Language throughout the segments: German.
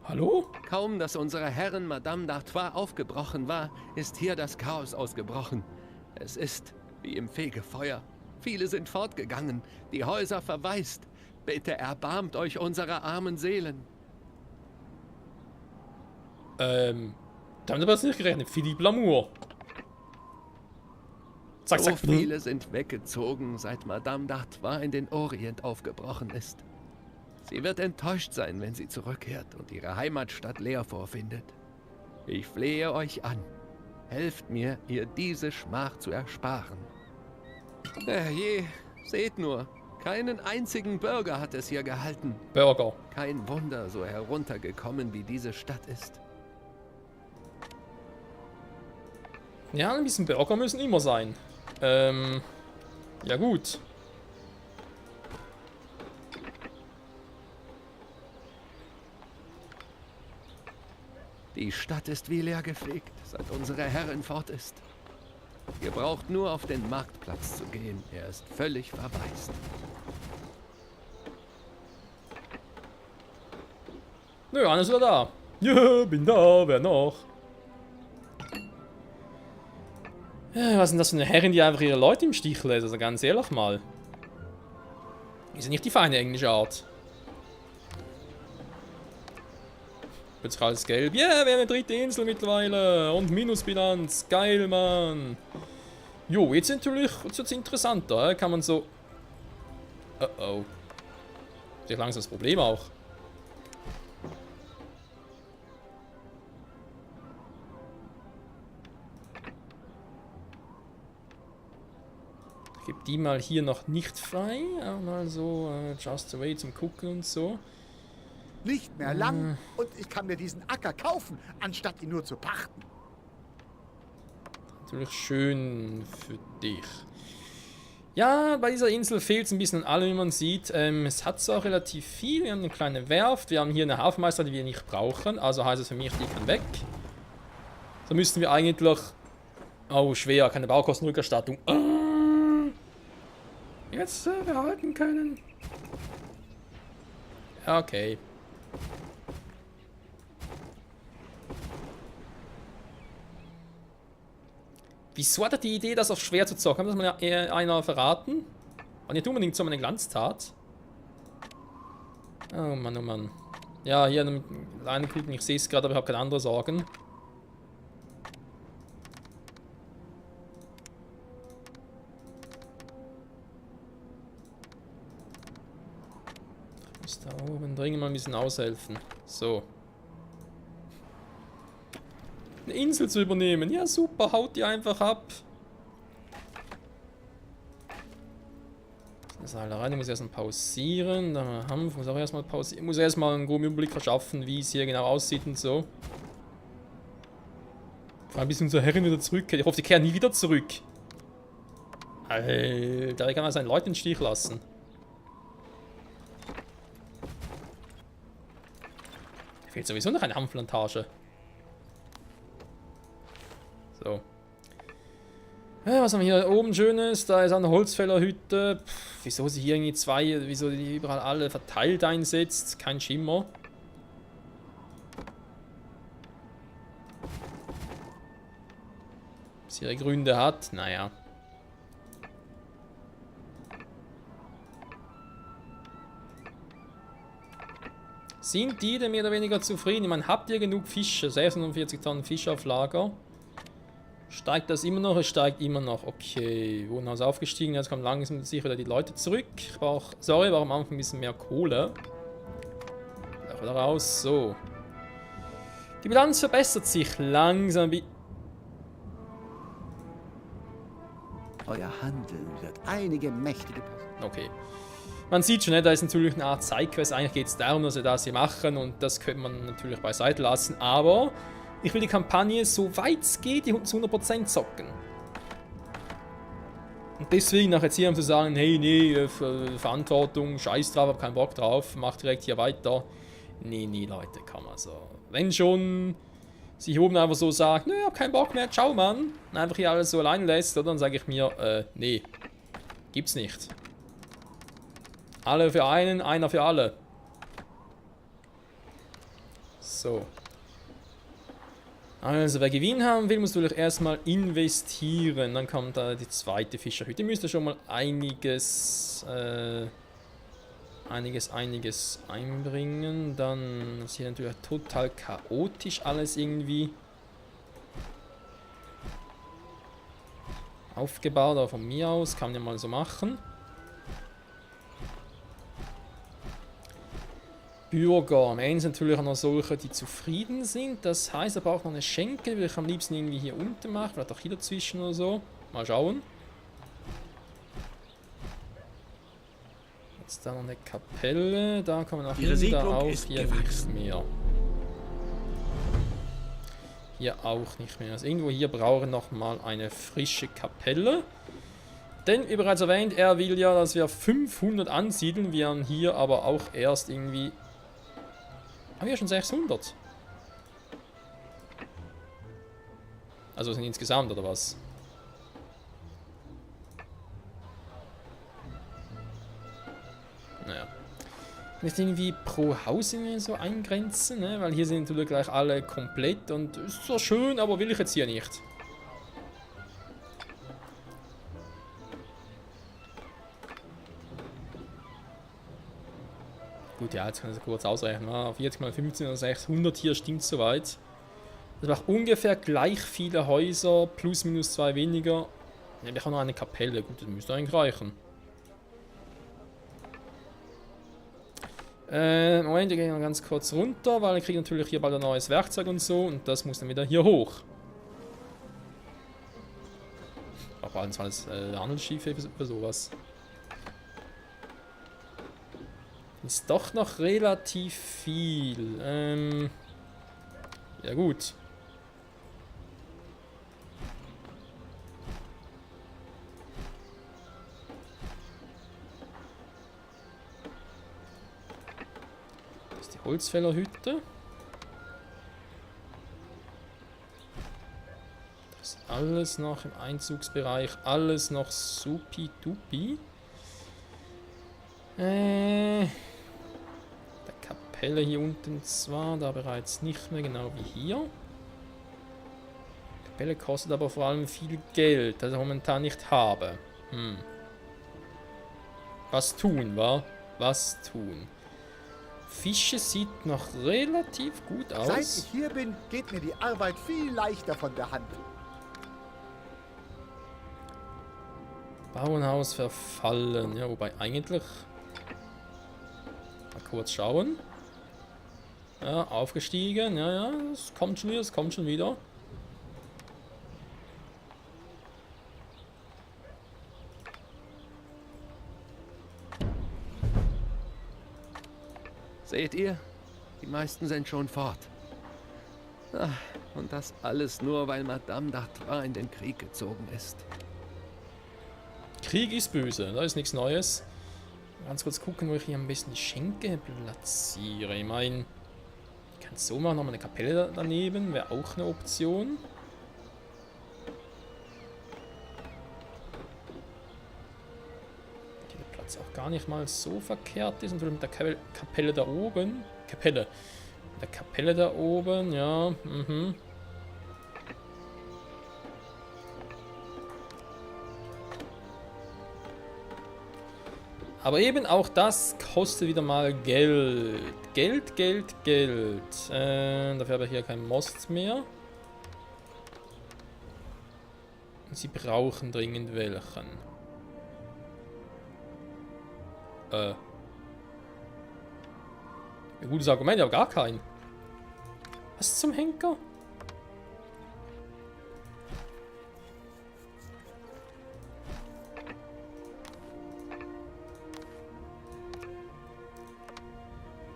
Hallo? Kaum, dass unsere Herrin Madame d'Artois aufgebrochen war, ist hier das Chaos ausgebrochen. Es ist wie im Fegefeuer. Viele sind fortgegangen, die Häuser verwaist. Bitte erbarmt euch unserer armen Seelen. Damit aber das nicht gerechnet. Philippe Lamour. Zack, So zack. viele sind weggezogen, seit Madame d'Artois in den Orient aufgebrochen ist. Sie wird enttäuscht sein, wenn sie zurückkehrt und ihre Heimatstadt leer vorfindet. Ich flehe euch an. Helft mir, ihr diese Schmach zu ersparen. Je, seht nur, keinen einzigen Bürger hat es hier gehalten. Burger. Kein Wunder, so heruntergekommen wie diese Stadt ist. Ja, ein bisschen Burger müssen immer sein. Ja gut. Die Stadt ist wie leergefegt, seit unsere Herrin fort ist. Ihr braucht nur auf den Marktplatz zu gehen, er ist völlig verwaist. Nö, Anne ist wieder da. Ja, bin da, wer noch? Ja, was ist denn das für eine Herrin, die einfach ihre Leute im Stich lässt? Also ganz ehrlich mal. Ist ja nicht die feine englische Art. Jetzt alles gelb. Ja, yeah, wir haben eine dritte Insel mittlerweile. Und Minusbilanz. Geil, Mann. Jo, jetzt natürlich wird's interessanter. Kann man so... Oh oh. Ist ja langsam das Problem auch. Ich gebe die mal hier noch nicht frei. Auch mal so just away zum Gucken und so. Nicht mehr lang und ich kann mir diesen Acker kaufen, anstatt ihn nur zu pachten. Natürlich schön für dich. Ja, bei dieser Insel fehlt es ein bisschen an allem, wie man sieht. Es hat zwar relativ viel. Wir haben eine kleine Werft. Wir haben hier eine Hafenmeister, die wir nicht brauchen. Also heißt es für mich, die kann weg. So müssten wir eigentlich... Oh, schwer. Keine Baukostenrückerstattung. Jetzt behalten können. Ja, okay. Wieso hat er die Idee, das auf schwer zu zocken? Haben das mal einer verraten? Und nicht unbedingt so eine Glanztat. Oh Mann, oh Mann. Ja, hier mit einem Kuchen, ich sehe es gerade, aber ich habe keine andere Sorgen. Ich muss da oben dringend mal ein bisschen aushelfen. So. Eine Insel zu übernehmen. Ja, super, haut die einfach ab. Das alle rein, ich muss erstmal pausieren. Da haben wir, muss auch erstmal pausieren. Ich muss erstmal einen groben Überblick verschaffen, wie es hier genau aussieht und so. Vor allem bis unsere Herrin wieder zurückkehrt. Ich hoffe, die kehren nie wieder zurück. Alter, wie kann man seinen Leuten den Stich lassen? Da fehlt sowieso noch eine Hanfplantage. So. Ja, was haben wir hier oben Schönes? Da ist eine Holzfällerhütte. Wieso sie hier irgendwie wieso die überall alle verteilt einsetzt? Kein Schimmer. Was ihre Gründe hat, naja. Sind die denn mehr oder weniger zufrieden? Ich meine, habt ihr genug Fische? 46 Tonnen Fisch auf Lager. Steigt das immer noch? Es steigt immer noch. Okay, Wohnhaus aufgestiegen. Jetzt kommen langsam sicher wieder die Leute zurück. Ich brauche, sorry, war am Anfang ein bisschen mehr Kohle. Da wieder raus. So. Die Bilanz verbessert sich langsam. Euer Handeln wird einige mächtige Personen. Okay. Man sieht schon, da ist natürlich eine Art Sidequest. Eigentlich geht es darum, dass wir das hier machen. Und das könnte man natürlich beiseite lassen. Aber ich will die Kampagne, so weit es geht, zu 100% zocken. Und deswegen nach jetzt hier zu sagen, hey, nee, Verantwortung, scheiß drauf, hab keinen Bock drauf, mach direkt hier weiter. Nee, nee, Leute, kann man so. Wenn schon sich oben einfach so sagt, nö, hab keinen Bock mehr, ciao, Mann, und einfach hier alles so allein lässt, oder? Dann sage ich mir, nee, gibt's nicht. Alle für einen, einer für alle. So. Also, wer Gewinn haben will, muss natürlich erstmal investieren. Dann kommt da die zweite Fischerhütte. Die müsste schon mal einiges einbringen. Dann ist hier natürlich total chaotisch alles irgendwie aufgebaut. Aber von mir aus kann man ja mal so machen. Bürger. Am Ende sind natürlich auch noch solche, die zufrieden sind. Das heißt, er braucht noch eine Schenke. Will ich am liebsten irgendwie hier unten machen. Vielleicht auch hier dazwischen oder so. Mal schauen. Jetzt da noch eine Kapelle. Da kann man auch hin, da auch. Hier nicht mehr. Hier auch nicht mehr. Also irgendwo hier brauchen wir nochmal eine frische Kapelle. Denn, wie bereits erwähnt, er will ja, dass wir 500 ansiedeln. Wir haben hier aber auch erst irgendwie... Haben wir schon 600? Also sind insgesamt, oder was? Naja. Nicht irgendwie pro Haus irgendwie so eingrenzen, ne? Weil hier sind natürlich gleich alle komplett und ist zwar schön, aber will ich jetzt hier nicht. Gut, ja, jetzt kann ich das kurz ausrechnen. 40 mal 15 oder 600 hier stimmt soweit. Das macht ungefähr gleich viele Häuser, plus minus 2 weniger. Ja, wir haben noch eine Kapelle, gut, das müsste eigentlich reichen. Moment, wir gehen noch ganz kurz runter, weil wir kriegen natürlich hier bald ein neues Werkzeug und so. Und das muss dann wieder hier hoch. Aber alles Handelsschiffe für sowas. Ist doch noch relativ viel. Ja gut. Das ist die Holzfällerhütte. Das ist alles noch im Einzugsbereich. Alles noch supi-dupi. Kapelle hier unten zwar, da bereits nicht mehr, genau wie hier. Kapelle kostet aber vor allem viel Geld, das ich momentan nicht habe. Was tun, wa? Was tun? Fische sieht noch relativ gut aus. Seit ich hier bin, geht mir die Arbeit viel leichter von der Hand. Bauernhaus verfallen. Ja, wobei eigentlich... Mal kurz schauen. Ja, aufgestiegen. Ja, ja, es kommt schon wieder, es kommt schon wieder. Seht ihr? Die meisten sind schon fort. Ach, und das alles nur, weil Madame d'Artois in den Krieg gezogen ist. Krieg ist böse, da ist nichts Neues. Ganz kurz gucken, wo ich hier am besten die Schenke platziere. Ich meine, ich kann es so machen, nochmal eine Kapelle daneben, wäre auch eine Option. Die der Platz auch gar nicht mal so verkehrt ist. Und mit der Kapelle da oben. Mit der Kapelle da oben, ja. Aber eben auch das kostet wieder mal Geld. Geld. Dafür habe ich hier keinen Most mehr. Und sie brauchen dringend welchen. Ein gutes Argument, aber gar keinen. Was zum Henker?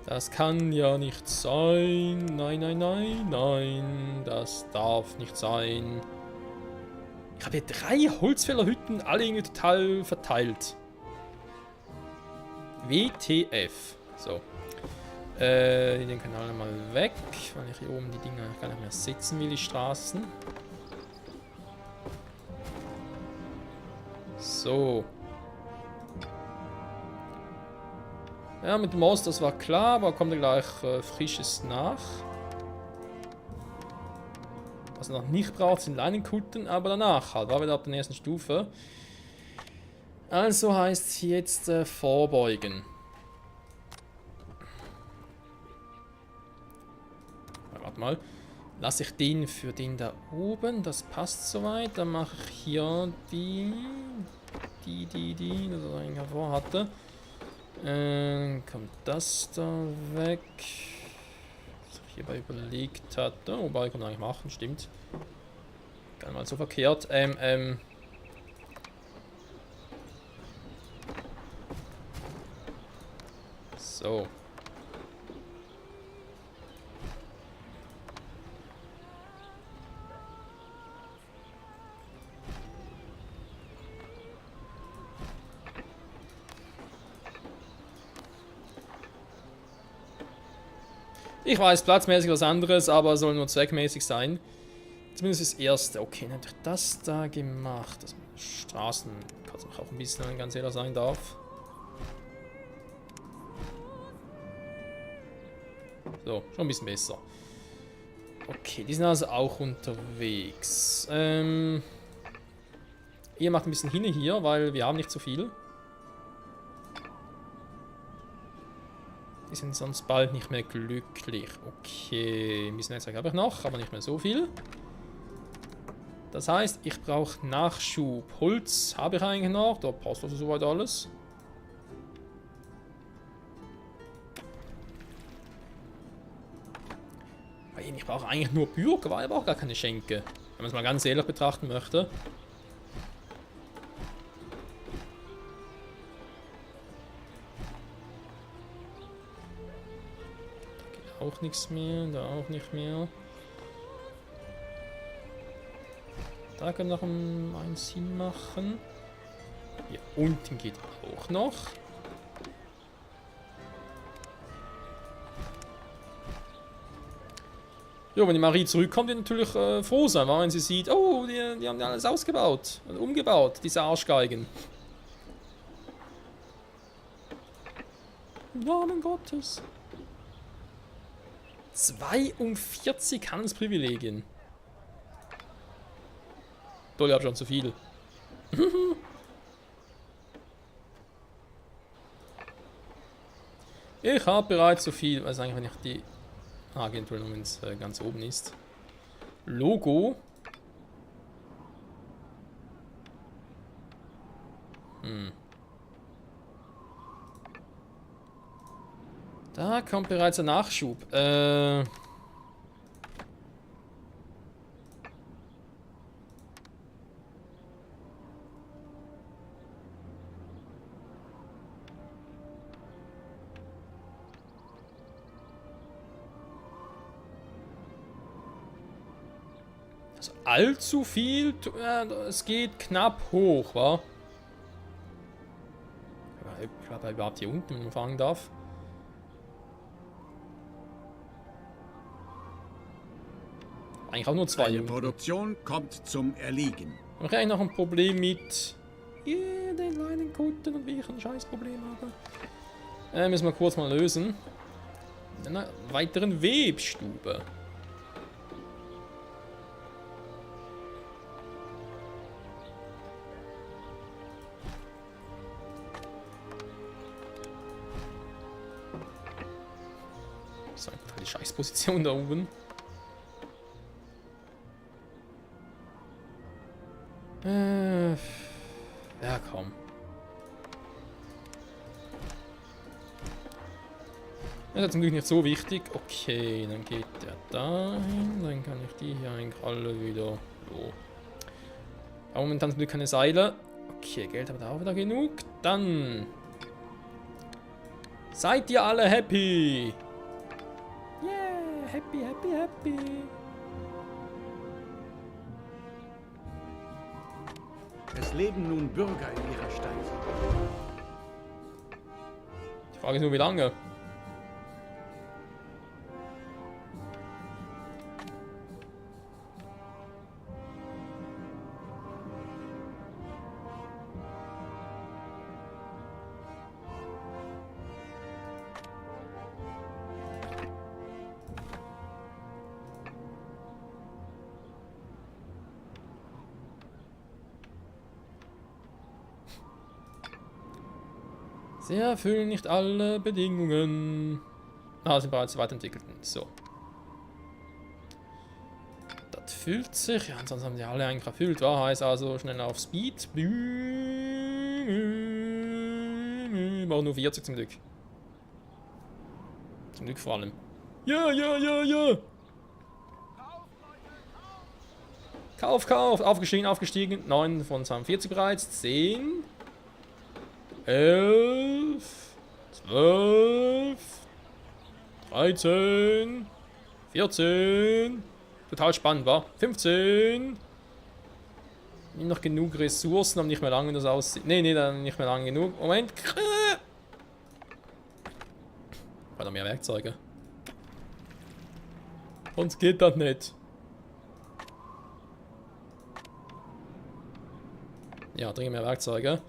Das kann ja nicht sein. Nein. Das darf nicht sein. Ich habe hier 3 Holzfällerhütten, alle irgendwie total verteilt. WTF. So. Den können alle mal weg, weil ich hier oben die Dinger gar nicht mehr setzen will, die Straßen. So. Ja, mit dem Most, das war klar, aber kommt ja gleich Frisches nach. Was er noch nicht braucht, sind Leinenkutten, aber danach halt. War wieder ab der ersten Stufe. Also heißt es jetzt vorbeugen. Warte mal. Lasse ich den für den da oben. Das passt soweit. Dann mache ich hier die, das er eigentlich davor hatte. Kommt das da weg. Was ich hierbei überlegt hatte. Wobei, kann man eigentlich machen, stimmt. Gar nicht mal so verkehrt. So. Ich weiß, platzmäßig was anderes, aber soll nur zweckmäßig sein. Zumindest das erste. Okay, dann habe ich das da gemacht. Das Straßen kann es auch ein bisschen ein ganz ehrlich sein darf. So, schon ein bisschen besser. Okay, die sind also auch unterwegs. Ihr macht ein bisschen hin hier, weil wir haben nicht so viel. Die sind sonst bald nicht mehr glücklich. Okay, ein bisschen Netzwerk habe ich noch, aber nicht mehr so viel. Das heißt, ich brauche Nachschub. Holz habe ich eigentlich noch, da passt also soweit alles. Ich brauche eigentlich nur Bürger, weil ich brauche gar keine Schenke. Wenn man es mal ganz ehrlich betrachten möchte. Da geht auch nichts mehr, da auch nicht mehr. Da können wir noch einen Sinn machen. Hier unten geht auch noch. Ja, wenn die Marie zurückkommt, wird natürlich froh sein, weil wenn sie sieht, oh, die haben ja alles ausgebaut und umgebaut, diese Arschgeigen. Im Namen Gottes. 42 Handelsprivilegien. Toll, ich habe schon zu viel. Ich habe bereits so viel, also eigentlich, wenn ich die Agentur, wenn es ganz oben ist. Logo. Da kommt bereits ein Nachschub. Also allzu viel, es geht knapp hoch, wa? Ich glaube überhaupt hier unten, wenn man fangen darf. Eigentlich auch nur zwei. Die Produktion kommt zum Erliegen. Ich habe eigentlich noch ein Problem mit den Leinenkutten und wie ich ein Scheißproblem habe. Müssen wir kurz mal lösen. In einer weiteren Webstube. So, einfach die Scheißposition da oben. Ja, komm. Das ist zum Glück nicht so wichtig. Okay, dann geht der dahin. Dann kann ich die hier eigentlich alle wieder so. Aber momentan zum Glück keine Seile. Okay, Geld haben wir da auch wieder genug. Dann seid ihr alle happy? Yeah, happy, happy, happy. Es leben nun Bürger in ihrer Stadt. Die Frage ist nur, wie lange? Sie erfüllen nicht alle Bedingungen. Ah, sind bereits weiterentwickelten. So. Das füllt sich. Ja, ansonsten haben die alle eigentlich erfüllt. War heißt also schnell auf Speed. War nur 40 zum Glück. Zum Glück vor allem. Ja, ja, ja, ja. Kauf, kauf. Aufgestiegen, aufgestiegen. 9 von 42 bereits. 10. 11. 12. 13. 14. Total spannend, war. 15. Noch genug Ressourcen, aber nicht mehr lange das aussieht. Nee, dann nicht mehr lange genug. Moment. Hat noch mehr Werkzeuge. Sonst geht das nicht. Ja, dringend mehr Werkzeuge.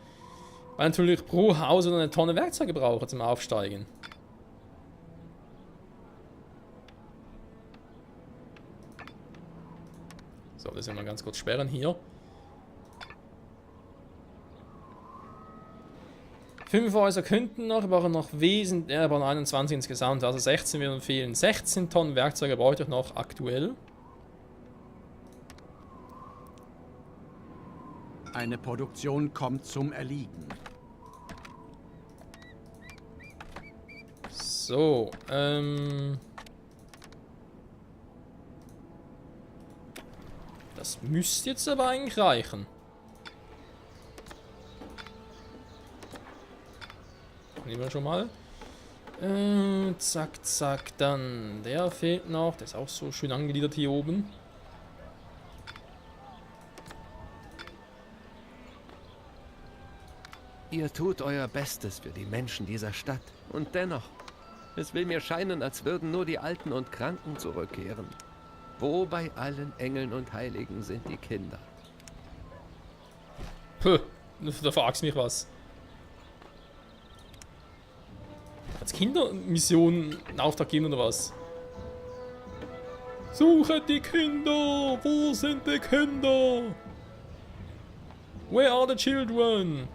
Weil natürlich pro Haus oder eine Tonne Werkzeuge brauche zum Aufsteigen. So, das mal ganz kurz sperren hier. 5 Häuser könnten noch, wir brauchen noch wesentlich, wir brauchen 21 insgesamt, also 16 werden fehlen. 16 Tonnen Werkzeuge brauche ich noch aktuell. Eine Produktion kommt zum Erliegen. So, das müsste jetzt aber eigentlich reichen. Nehmen wir schon mal. Zack, zack, dann der fehlt noch. Der ist auch so schön angegliedert hier oben. Ihr tut euer Bestes für die Menschen dieser Stadt. Und dennoch, es will mir scheinen, als würden nur die Alten und Kranken zurückkehren. Wo bei allen Engeln und Heiligen sind die Kinder? Puh, da fragst du mich was. Als Kindermission einen Auftrag geben oder was? Suche die Kinder! Wo sind die Kinder? Where are the children?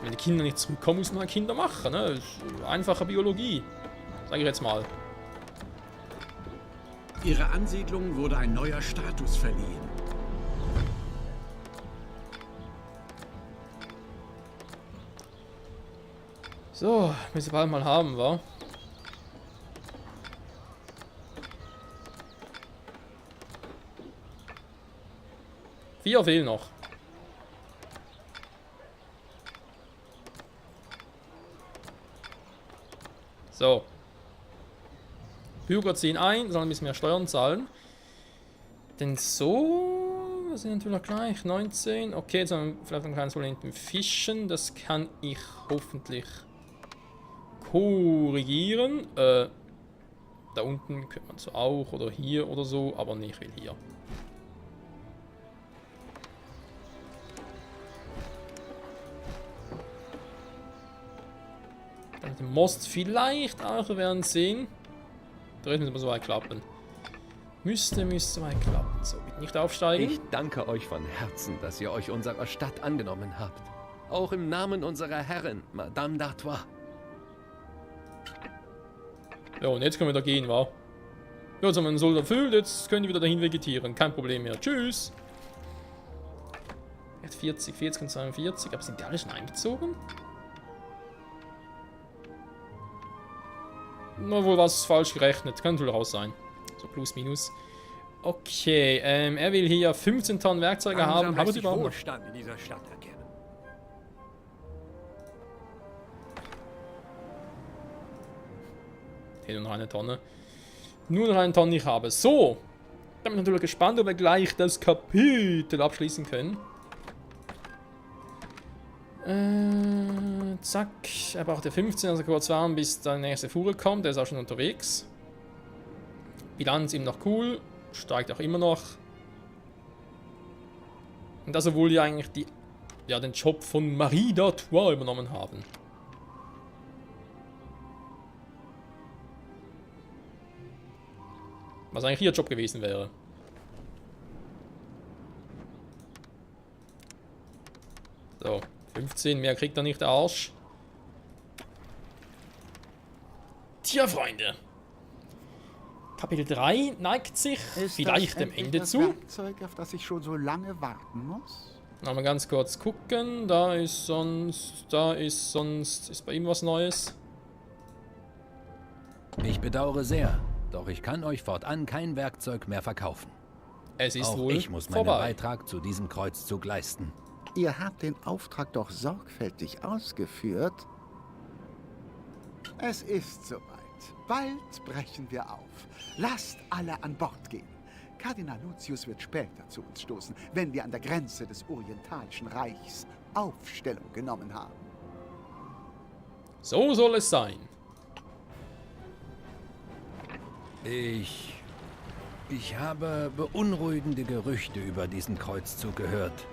Wenn die Kinder nicht zurückkommen, muss man Kinder machen. Ne? Das ist einfache Biologie. Sag ich jetzt mal. Ihrer Ansiedlung wurde ein neuer Status verliehen. So, müssen wir bald mal haben, wa? Vier fehlen noch. So. Bürger ziehen ein, sollen ein bisschen mehr Steuern zahlen. Denn so, wir sind natürlich noch gleich, 19. Okay, jetzt haben wir vielleicht ein kleines Problem mit dem Fischen. Das kann ich hoffentlich korrigieren. Da unten könnte man so auch, oder hier oder so, aber nee, ich will hier. Dann den Most vielleicht auch, wir werden sehen. Da müssen wir so weit klappen. Müsste weit klappen. So, bitte nicht aufsteigen. Ich danke euch von Herzen, dass ihr euch unserer Stadt angenommen habt. Auch im Namen unserer Herrin, Madame d'Artois. Ja, und jetzt können wir da gehen, wa? Ja, jetzt haben wir einen Sold erfüllt, jetzt können die wieder dahin vegetieren. Kein Problem mehr. Tschüss! 40, 40 und 42. Aber sind die alle schon einbezogen? Na, wohl was falsch gerechnet. Kann natürlich auch sein. So plus, minus. Okay, er will hier 15 Tonnen Werkzeuge haben. Haben wir die überhaupt? Wohlstand in dieser Stadt erkennen. Hier nur noch eine Tonne. Nur noch eine Tonne ich habe. So. Da bin ich natürlich gespannt, ob wir gleich das Kapitel abschließen können. Zack. Er braucht ja 15, also kurz warten, bis der nächste Fuhrer kommt. Der ist auch schon unterwegs. Bilanz ihm noch cool. Steigt auch immer noch. Und das, obwohl die eigentlich den Job von Marie d'Artois übernommen haben. Was eigentlich ihr Job gewesen wäre. So, 15, mehr kriegt er nicht, der Arsch. Tja, Freunde. Kapitel 3 neigt sich vielleicht dem Ende das zu. Werkzeug, auf das ich schon so lange warten muss? Mal ganz kurz gucken. Da ist sonst. Ist bei ihm was Neues? Ich bedauere sehr, doch ich kann euch fortan kein Werkzeug mehr verkaufen. Es ist Auch wohl ich muss meinen vorbei. Beitrag zu diesem Kreuzzug leisten. Ihr habt den Auftrag doch sorgfältig ausgeführt. Es ist soweit. Bald brechen wir auf. Lasst alle an Bord gehen. Kardinal Lucius wird später zu uns stoßen, wenn wir an der Grenze des Orientalischen Reichs Aufstellung genommen haben. So soll es sein. Ich habe beunruhigende Gerüchte über diesen Kreuzzug gehört.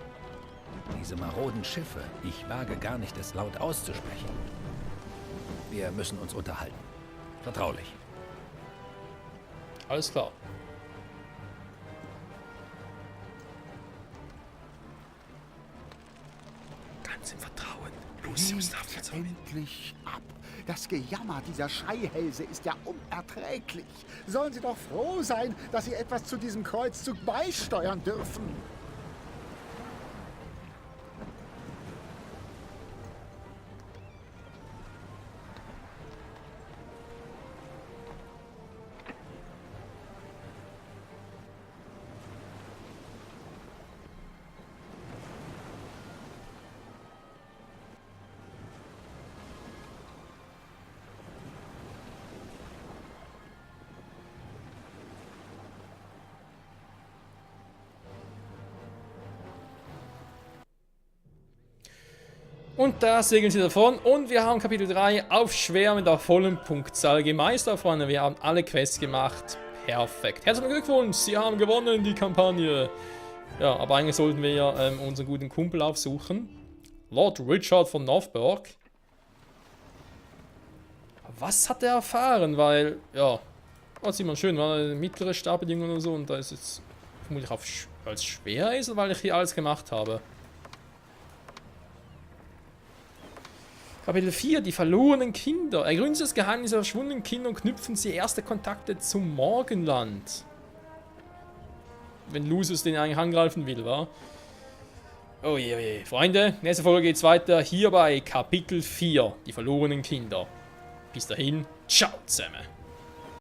Diese maroden Schiffe, ich wage gar nicht, es laut auszusprechen. Wir müssen uns unterhalten. Vertraulich. Alles klar. Ganz im Vertrauen. Lucius darf jetzt auch Endlich ab. Das Gejammer dieser Schreihälse ist ja unerträglich. Sollen Sie doch froh sein, dass Sie etwas zu diesem Kreuzzug beisteuern dürfen. Und da segeln sie davon und wir haben Kapitel 3 auf schwer mit der vollen Punktzahl gemeistert, Freunde. Wir haben alle Quests gemacht. Perfekt. Herzlichen Glückwunsch, Sie haben gewonnen die Kampagne. Ja, aber eigentlich sollten wir ja unseren guten Kumpel aufsuchen. Lord Richard von Northburg. Was hat er erfahren? Weil, ja, das sieht man schön, war eine mittlere Startbedingung und so. Und da ist jetzt vermutlich als schwer ist, weil ich hier alles gemacht habe. Kapitel 4, die verlorenen Kinder. Ergründen Sie das Geheimnis der verschwundenen Kinder und knüpfen Sie erste Kontakte zum Morgenland. Wenn Lucius den eigentlich angreifen will, wa? Oh je, oh je. Freunde, nächste Folge geht's weiter hier bei Kapitel 4, die verlorenen Kinder. Bis dahin, ciao zusammen.